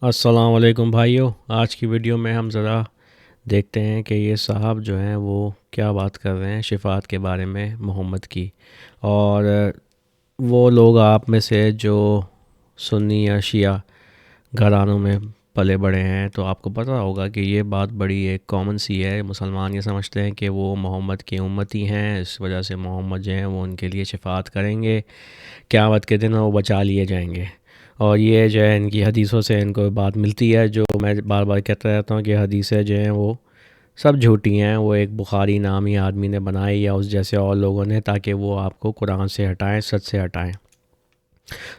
السلام علیکم بھائیو، آج کی ویڈیو میں ہم ذرا دیکھتے ہیں کہ یہ صاحب جو ہیں وہ کیا بات کر رہے ہیں شفاعت کے بارے میں محمد کی۔ اور وہ لوگ آپ میں سے جو سنی یا شیعہ گھرانوں میں پلے بڑے ہیں تو آپ کو پتہ ہوگا کہ یہ بات بڑی ایک کامن سی ہے۔ مسلمان یہ سمجھتے ہیں کہ وہ محمد کے امتی ہیں، اس وجہ سے محمد جو ہیں وہ ان کے لیے شفاعت کریں گے، قیامت کے دن وہ بچا لیے جائیں گے۔ اور یہ جو ہے ان کی حدیثوں سے ان کو بات ملتی ہے، جو میں بار بار کہتا رہتا ہوں کہ حدیثیں جو ہیں وہ سب جھوٹی ہیں، وہ ایک بخاری نامی آدمی نے بنائی یا اس جیسے اور لوگوں نے، تاکہ وہ آپ کو قرآن سے ہٹائیں، سچ سے ہٹائیں۔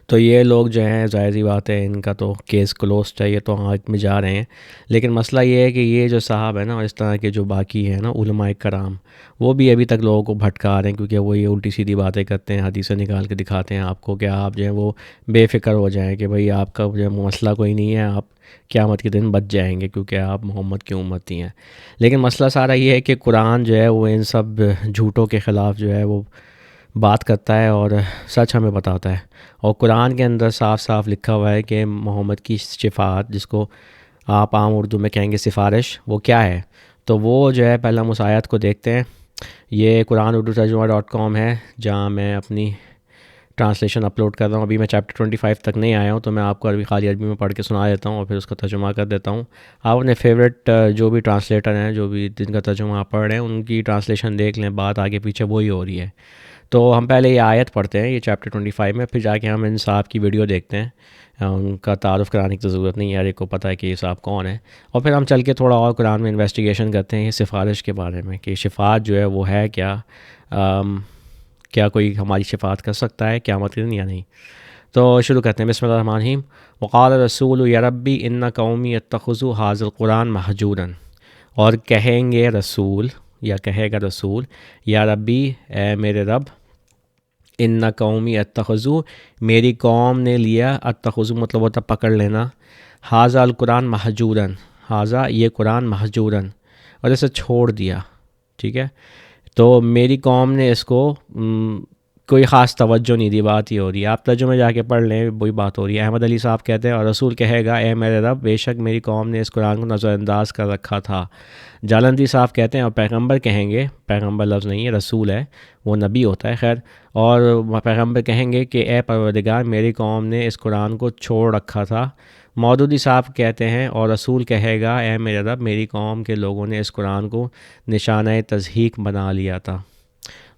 تو یہ لوگ جو ہیں ظاہر سی بات ہے ان کا تو کیس کلوزڈ ہے، یہ تو حق میں جا رہے ہیں۔ لیکن مسئلہ یہ ہے کہ یہ جو صاحب ہے نا، اس طرح کے جو باقی ہیں نا علماء کرام، وہ بھی ابھی تک لوگوں کو بھٹکا رہے ہیں، کیونکہ وہ یہ الٹی سیدھی باتیں کرتے ہیں، حدیثیں نکال کے دکھاتے ہیں آپ کو کہ آپ جو ہے وہ بے فکر ہو جائیں کہ بھئی آپ کا جو ہے مسئلہ کوئی نہیں ہے، آپ قیامت کے دن بچ جائیں گے کیونکہ آپ محمد کی امتی ہیں۔ لیکن مسئلہ سارا یہ ہے کہ قرآن جو ہے وہ ان سب جھوٹوں کے خلاف جو ہے وہ بات کرتا ہے اور سچ ہمیں بتاتا ہے۔ اور قرآن کے اندر صاف صاف لکھا ہوا ہے کہ محمد کی شفاعت، جس کو آپ عام اردو میں کہیں گے سفارش، وہ کیا ہے؟ تو وہ جو ہے پہلے ہم اس آیت کو دیکھتے ہیں۔ یہ قرآن اردو ترجمہ .com ہے، جہاں میں اپنی ٹرانسلیشن اپلوڈ کر رہا ہوں۔ ابھی میں چیپٹر 25 تک نہیں آیا ہوں، تو میں آپ کو خالی عربی میں پڑھ کے سنا دیتا ہوں اور پھر اس کا ترجمہ کر دیتا ہوں۔ آپ اپنے فیوریٹ جو بھی ٹرانسلیٹر ہیں، جو بھی جن کا ترجمہ آپ پڑھ رہے ہیں، ان کی ٹرانسلیشن دیکھ لیں، بات آگے پیچھے وہی ہو رہی ہے۔ تو ہم پہلے یہ آیت پڑھتے ہیں، یہ چیپٹر 25 میں، پھر جا کے ہم ان صاحب کی ویڈیو دیکھتے ہیں۔ ان کا تعارف کرانے کی تو ضرورت نہیں ہے، ہر ایک کو پتہ ہے کہ یہ صاحب کون ہے۔ اور پھر ہم چل کے تھوڑا اور قرآن میں انویسٹیگیشن کرتے ہیں یہ سفارش کے بارے میں، کہ شفاعت جو ہے وہ ہے کیا، کیا کوئی ہماری شفاعت کر سکتا ہے قیامت کے دن یا نہیں۔ تو شروع کرتے ہیں، بسم اللہ الرحمن الرحیم۔ وقال رسول یا ربی ان قومی اتخذوا ھذا القرآن مہجورا۔ اور کہیں گے رسول، یا کہے گا رسول، یا ربی اے میرے رب، ان قومی اتخذوا، میری قوم نے لیا، اتخذوا مطلب ہوتا پکڑ لینا، ھذا القرآن مہجورا، ھذا یہ قرآن مہجورا، اور اسے چھوڑ دیا، ٹھیک ہے۔ تو میری قوم نے اس کو کوئی خاص توجہ نہیں دی، بات یہ ہو رہی ہے، آپ ترجمے جا کے پڑھ لیں، وہی بات ہو رہی ہے۔ احمد علی صاحب کہتے ہیں اور رسول کہے گا اے میرے رب، بے شک میری قوم نے اس قرآن کو نظر انداز کر رکھا تھا۔ جالندی صاحب کہتے ہیں اور پیغمبر کہیں گے، پیغمبر لفظ نہیں ہے، رسول ہے، وہ نبی ہوتا ہے، خیر، اور پیغمبر کہیں گے کہ اے پروردگار، میری قوم نے اس قرآن کو چھوڑ رکھا تھا۔ مودودی صاحب کہتے ہیں اور رسول کہے گا اے میرے رب، میری قوم کے لوگوں نے اس قرآن کو نشانہ تضحیک بنا لیا تھا۔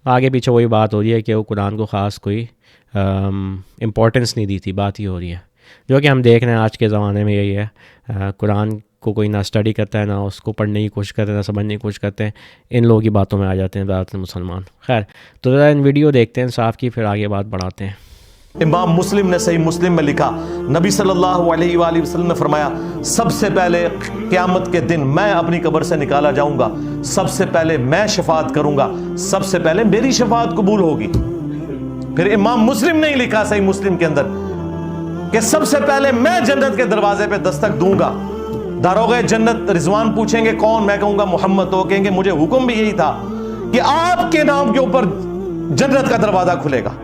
آگے پیچھے وہی بات ہو رہی ہے کہ وہ قرآن کو خاص کوئی امپورٹنس نہیں دی تھی، بات ہی ہو رہی ہے، جو کہ ہم دیکھ رہے ہیں آج کے زمانے میں یہی ہے۔ قرآن کو کوئی نہ اسٹڈی کرتا ہے، نہ اس کو پڑھنے کی کوشش کرتے ہیں، نہ سمجھنے کی کوشش کرتے ہیں، ان لوگوں کی باتوں میں آ جاتے ہیں زیادہ تر مسلمان۔ خیر، تو ذرا ان ویڈیو دیکھتے ہیں صاحب کی، پھر آگے بات بڑھاتے ہیں۔ امام مسلم نے صحیح مسلم میں لکھا، نبی صلی اللہ علیہ وآلہ وسلم نے فرمایا، سب سے پہلے قیامت کے دن میں اپنی قبر سے نکالا جاؤں گا، سب سے پہلے میں شفاعت کروں گا، سب سے پہلے میری شفاعت قبول ہوگی۔ پھر امام مسلم نے ہی لکھا صحیح مسلم کے اندر کہ سب سے پہلے میں جنت کے دروازے پہ دستک دوں گا، داروغ جنت رضوان پوچھیں گے کون، میں کہوں گا محمد، تو وہ کہیں گے مجھے حکم بھی یہی تھا کہ آپ کے نام کے اوپر جنت کا دروازہ کھلے گا۔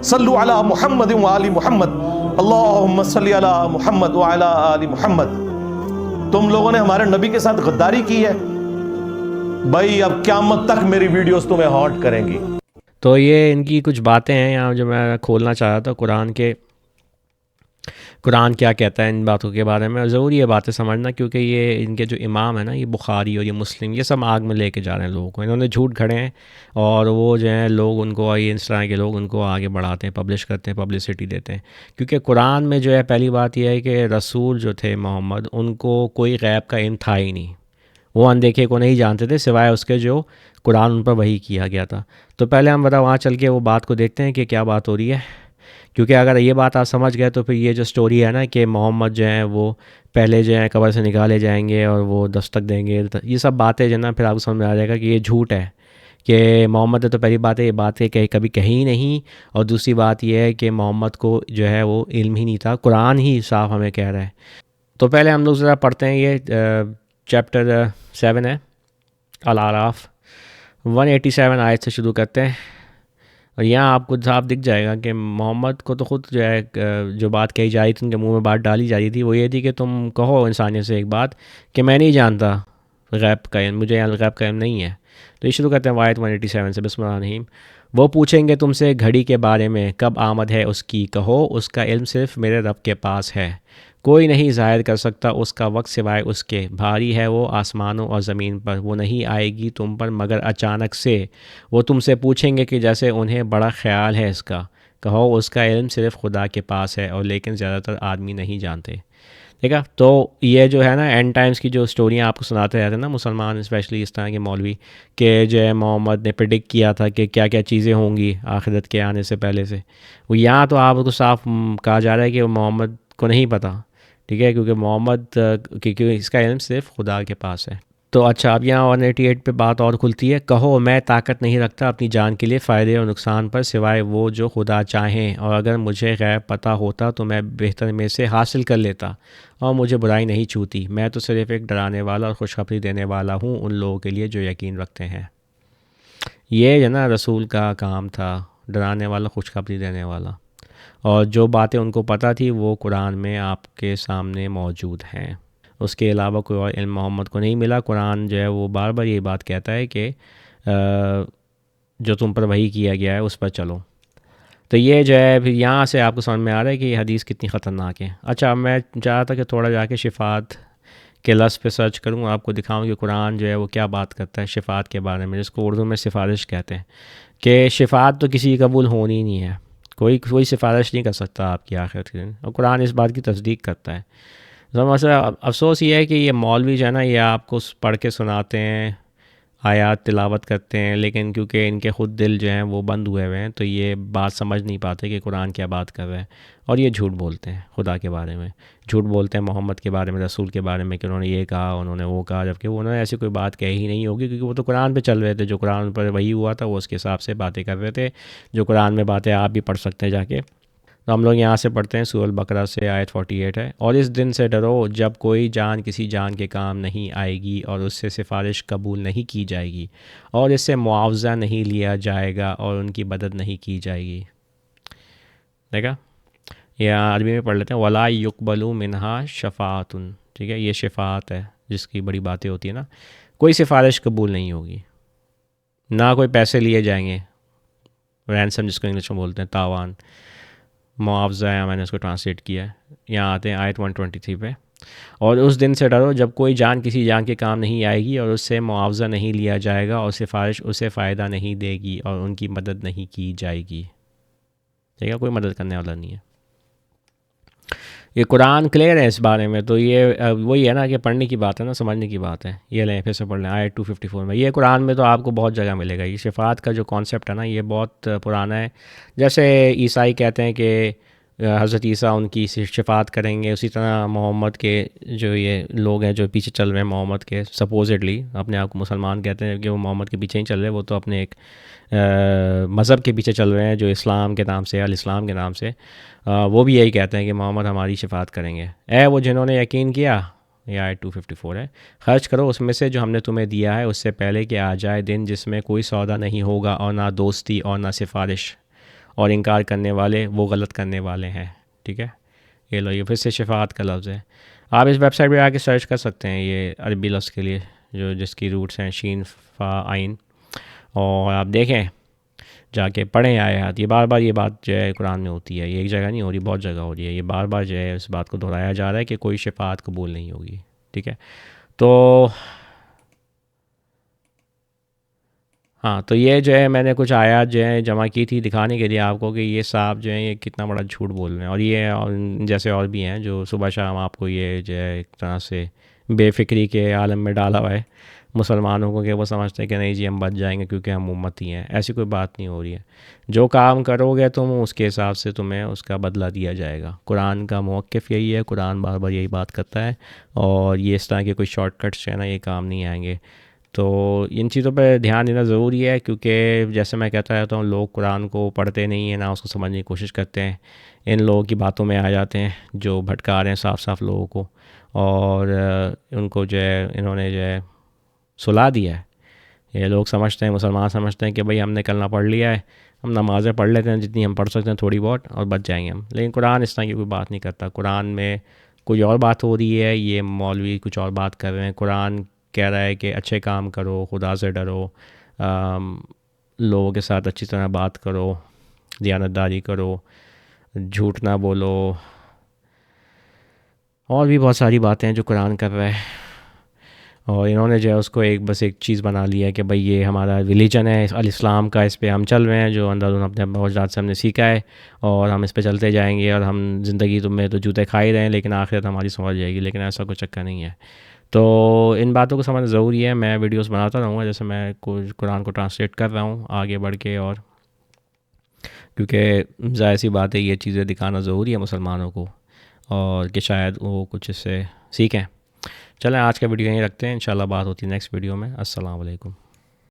صلو علی محمد وآل محمد، اللہم صلی علی محمد وعلی آل محمد۔ تم لوگوں نے ہمارے نبی کے ساتھ غداری کی ہے، بھائی اب قیامت تک میری ویڈیوز تمہیں ہانٹ کریں گی۔ تو یہ ان کی کچھ باتیں ہیں یہاں جو میں کھولنا چاہ رہا تھا، قرآن کیا کہتا ہے ان باتوں کے بارے میں۔ ضروری یہ باتیں سمجھنا، کیونکہ یہ ان کے جو امام ہیں نا، یہ بخاری اور یہ مسلم، یہ سب آگ میں لے کے جا رہے ہیں لوگوں کو، انہوں نے جھوٹ گھڑے ہیں، اور وہ جو ہیں لوگ ان کو، یہ اس طرح کے لوگ ان کو آگے بڑھاتے ہیں، پبلش کرتے ہیں، پبلسٹی دیتے ہیں۔ کیونکہ قرآن میں جو ہے پہلی بات یہ ہے کہ رسول جو تھے محمد، ان کو کوئی غیب کا علم تھا ہی نہیں، وہ اندیکھے کو نہیں جانتے تھے سوائے اس کے جو قرآن ان پر وحی کیا گیا تھا۔ تو پہلے ہم وہاں چل کے وہ بات کو دیکھتے ہیں کہ کیا بات ہو رہی ہے، کیونکہ اگر یہ بات آپ سمجھ گئے تو پھر یہ جو سٹوری ہے نا کہ محمد جو ہیں وہ پہلے جو ہیں قبر سے نکالے جائیں گے اور وہ دستک دیں گے، یہ سب باتیں جو نا پھر آپ کو سمجھ میں آ جائے گا کہ یہ جھوٹ ہے، کہ محمد نے تو پہلی بات ہے یہ بات ہے کبھی کہی نہیں، اور دوسری بات یہ ہے کہ محمد کو جو ہے وہ علم ہی نہیں تھا، قرآن ہی صاف ہمیں کہہ رہا ہے۔ تو پہلے ہم لوگ ذرا پڑھتے ہیں، یہ چیپٹر 7 ہے، الاعراف 187 آیت سے شروع کرتے ہیں۔ اور یہاں آپ کو صاف دکھ جائے گا کہ محمد کو تو خود جو ہے جو بات کہی جا رہی تھی، ان کے منہ میں بات ڈالی جا رہی تھی، وہ یہ تھی کہ تم کہو انسانیت سے ایک بات کہ میں نہیں جانتا غیب کا علم، مجھے غیب کا علم نہیں ہے۔ تو یہ شروع کرتے ہیں آیت 187 سے، بسم اللہ الرحمن الرحیم۔ وہ پوچھیں گے تم سے گھڑی کے بارے میں، کب آمد ہے اس کی، کہو اس کا علم صرف میرے رب کے پاس ہے، کوئی نہیں ظاہر کر سکتا اس کا وقت سوائے اس کے، بھاری ہے وہ آسمانوں اور زمین پر، وہ نہیں آئے گی تم پر مگر اچانک سے۔ وہ تم سے پوچھیں گے کہ جیسے انہیں بڑا خیال ہے اس کا، کہو اس کا علم صرف خدا کے پاس ہے، اور لیکن زیادہ تر آدمی نہیں جانتے۔ ٹھیک ہے، تو یہ جو ہے نا اینڈ ٹائمز کی جو اسٹوریاں آپ کو سناتے رہتے ہیں نا مسلمان، اسپیشلی اس طرح کے مولوی، کہ جو ہے محمد نے پریڈکٹ کیا تھا کہ کیا کیا چیزیں ہوں گی آخرت کے آنے سے پہلے سے، وہ یہاں تو آپ کو صاف کہا جا رہا ہے کہ محمد کو نہیں پتہ، ٹھیک ہے، کیونکہ محمد کیونکہ اس کا علم صرف خدا کے پاس ہے۔ تو اچھا، اب یہاں 188 پہ بات اور کھلتی ہے، کہو میں طاقت نہیں رکھتا اپنی جان کے لیے فائدے اور نقصان پر سوائے وہ جو خدا چاہیں، اور اگر مجھے غیب پتہ ہوتا تو میں بہتر میں سے حاصل کر لیتا، اور مجھے برائی نہیں چھوتی، میں تو صرف ایک ڈرانے والا اور خوشخبری دینے والا ہوں ان لوگوں کے لیے جو یقین رکھتے ہیں۔ یہ جو نا رسول کا کام تھا، ڈرانے والا، خوشخبری دینے والا، اور جو باتیں ان کو پتہ تھی وہ قرآن میں آپ کے سامنے موجود ہیں، اس کے علاوہ کوئی اور علم محمد کو نہیں ملا۔ قرآن جو ہے وہ بار بار یہ بات کہتا ہے کہ جو تم پر وحی کیا گیا ہے اس پر چلو۔ تو یہ جو ہے پھر یہاں سے آپ کو سمجھ میں آ رہا ہے کہ یہ حدیث کتنی خطرناک ہے۔ اچھا، میں چاہتا تھا کہ تھوڑا جا کے شفاعت کے لفظ پہ سرچ کروں، آپ کو دکھاؤں کہ قرآن جو ہے وہ کیا بات کرتا ہے شفاعت کے بارے میں، جس کو اردو میں سفارش کہتے ہیں، کہ شفاعت تو کسی کی قبول ہونی نہیں ہے، کوئی سفارش نہیں کر سکتا آپ کی آخرت کے دن، اور قرآن اس بات کی تصدیق کرتا ہے۔ مسئلہ افسوس یہ ہے کہ یہ مولوی جو ہے نا، یہ آپ کو پڑھ کے سناتے ہیں، آیات تلاوت کرتے ہیں، لیکن کیونکہ ان کے خود دل جو ہیں وہ بند ہوئے ہوئے ہیں، تو یہ بات سمجھ نہیں پاتے کہ قرآن کیا بات کر رہا ہے، اور یہ جھوٹ بولتے ہیں خدا کے بارے میں، جھوٹ بولتے ہیں محمد کے بارے میں، رسول کے بارے میں، کہ انہوں نے یہ کہا، انہوں نے وہ کہا، جبکہ انہوں نے ایسی کوئی بات کہی ہی نہیں ہوگی، کیونکہ وہ تو قرآن پہ چل رہے تھے، جو قرآن پر وہی ہوا تھا وہ اس کے حساب سے باتیں کر رہے تھے، جو قرآن میں باتیں آپ بھی پڑھ سکتے ہیں جا کے۔ تو ہم لوگ یہاں سے پڑھتے ہیں، سورہ البقرہ سے آیت 48 ہے، اور اس دن سے ڈرو جب کوئی جان کسی جان کے کام نہیں آئے گی، اور اس سے سفارش قبول نہیں کی جائے گی، اور اس سے معاوضہ نہیں لیا جائے گا، اور ان کی مدد نہیں کی جائے گی۔ دیکھا، یہ عربی میں پڑھ لیتے ہیں، ولا یقبل منہا شفاعۃ، ٹھیک ہے، یہ شفاعت ہے جس کی بڑی باتیں ہوتی ہیں نا، کوئی سفارش قبول نہیں ہوگی، نہ کوئی پیسے لیے جائیں گے، رینسم جس کو انگلش میں بولتے ہیں، تاوان، معاوضہ ہے، میں نے اس کو ٹرانسلیٹ کیا ہے۔ یہاں آتے ہیں آیت 123 پہ، اور اس دن سے ڈرو جب کوئی جان کسی جان کے کام نہیں آئے گی، اور اس سے معاوضہ نہیں لیا جائے گا، اور سفارش اسے فائدہ نہیں دے گی، اور ان کی مدد نہیں کی جائے گی۔ ٹھیک ہے، کوئی مدد کرنے والا نہیں ہے۔ یہ قرآن کلیئر ہے اس بارے میں، تو یہ وہی ہے نا کہ پڑھنے کی بات ہے نا، سمجھنے کی بات ہے۔ یہ لیں پھر سے پڑھ لیں آیت 254 میں، یہ قرآن میں تو آپ کو بہت جگہ ملے گا، یہ شفاعت کا جو کانسیپٹ ہے نا یہ بہت پرانا ہے۔ جیسے عیسائی کہتے ہیں کہ حضرت عیسیٰ ان کی شفاعت کریں گے، اسی طرح محمد کے جو یہ لوگ ہیں جو پیچھے چل رہے ہیں محمد کے، سپوزڈلی اپنے آپ کو مسلمان کہتے ہیں، کہ وہ محمد کے پیچھے نہیں چل رہے، وہ تو اپنے ایک مذہب کے پیچھے چل رہے ہیں جو اسلام کے نام سے، الاسلام کے نام سے، وہ بھی یہی کہتے ہیں کہ محمد ہماری شفاعت کریں گے۔ اے وہ جنہوں نے یقین کیا، یہ آیت 254 ہے، خرچ کرو اس میں سے جو ہم نے تمہیں دیا ہے، اس سے پہلے کہ آ جائے دن جس میں کوئی سودا نہیں ہوگا، اور نہ دوستی اور نہ سفارش، اور انکار کرنے والے وہ غلط کرنے والے ہیں۔ ٹھیک ہے، یہ لو، یہ پھر سے شفاعت کا لفظ ہے، آپ اس ویب سائٹ پہ آ کے سرچ کر سکتے ہیں یہ عربی لفظ کے لیے، جو جس کی روٹس ہیں شین فا عین، اور آپ دیکھیں جا کے پڑھیں آیات، یہ بار بار یہ بات جو ہے قرآن میں ہوتی ہے، یہ ایک جگہ نہیں ہو رہی، بہت جگہ ہو رہی ہے، یہ بار بار جو ہے اس بات کو دہرایا جا رہا ہے کہ کوئی شفاعت قبول نہیں ہوگی۔ ٹھیک ہے، تو ہاں، تو یہ جو ہے میں نے کچھ آیات جو ہیں جمع کی تھی دکھانے کے لیے آپ کو کہ یہ صاحب جو ہیں یہ کتنا بڑا جھوٹ بول رہے ہیں، اور یہ جیسے اور بھی ہیں جو صبح شام آپ کو یہ جو ہے ایک طرح سے بے فکری کے عالم میں ڈالا ہوا ہے مسلمانوں کو، کہ وہ سمجھتے ہیں کہ نہیں جی ہم بچ جائیں گے کیونکہ ہم امتی ہیں۔ ایسی کوئی بات نہیں ہو رہی ہے، جو کام کرو گے تم اس کے حساب سے تمہیں اس کا بدلہ دیا جائے گا۔ قرآن کا موقف یہی ہے، قرآن بار بار یہی بات کرتا ہے، اور یہ اس طرح کے کوئی شارٹ کٹس جو ہے نا یہ کام نہیں آئیں گے۔ تو ان چیزوں پہ دھیان دینا ضروری ہے، کیونکہ جیسے میں کہتا رہتا ہوں لوگ قرآن کو پڑھتے نہیں ہیں، نہ اس کو سمجھنے کی کوشش کرتے ہیں، ان لوگوں کی باتوں میں آ جاتے ہیں جو بھٹکا رہے ہیں صاف صاف لوگوں کو، اور ان کو جو ہے انہوں نے جو ہے سلا دیا ہے۔ یہ لوگ سمجھتے ہیں، مسلمان سمجھتے ہیں کہ بھئی ہم نے کلمہ پڑھ لیا ہے ہم نمازیں پڑھ لیتے ہیں جتنی ہم پڑھ سکتے ہیں تھوڑی بہت، اور بچ جائیں گے ہم. لیکن قرآن اس طرح کی کوئی بات نہیں کرتا. قرآن میں کوئی اور بات ہو رہی ہے، یہ مولوی کچھ اور بات کر رہے ہیں. قرآن کہہ رہا ہے کہ اچھے کام کرو، خدا سے ڈرو، لوگوں کے ساتھ اچھی طرح بات کرو، دیانتداری کرو، جھوٹ نہ بولو، اور بھی بہت ساری باتیں ہیں جو قرآن کر رہا ہے. اور انہوں نے جو ہے اس کو بس ایک چیز بنا لیا ہے کہ بھئی یہ ہمارا ریلیجن ہے الاسلام کا، اس پہ ہم چل رہے ہیں، جو اندر اپنے موجودات سے ہم نے سیکھا ہے، اور ہم اس پہ چلتے جائیں گے، اور ہم زندگی میں تو جوتے کھا ہی رہے ہیں، لیکن آخرت ہماری سنور جائے گی. لیکن ایسا کوئی چکر نہیں ہے. تو ان باتوں کو سمجھنا ضروری ہے. میں ویڈیوز بناتا رہوں گا، جیسے میں قرآن کو ٹرانسلیٹ کر رہا ہوں آگے بڑھ کے، اور کیونکہ ظاہر سی بات ہے یہ چیزیں دکھانا ضروری ہے مسلمانوں کو، اور کہ شاید وہ کچھ اس سے سیکھیں. چلیں آج کا ویڈیو یہیں رکھتے ہیں، انشاءاللہ بات ہوتی ہے نیکسٹ ویڈیو میں. السلام علیکم.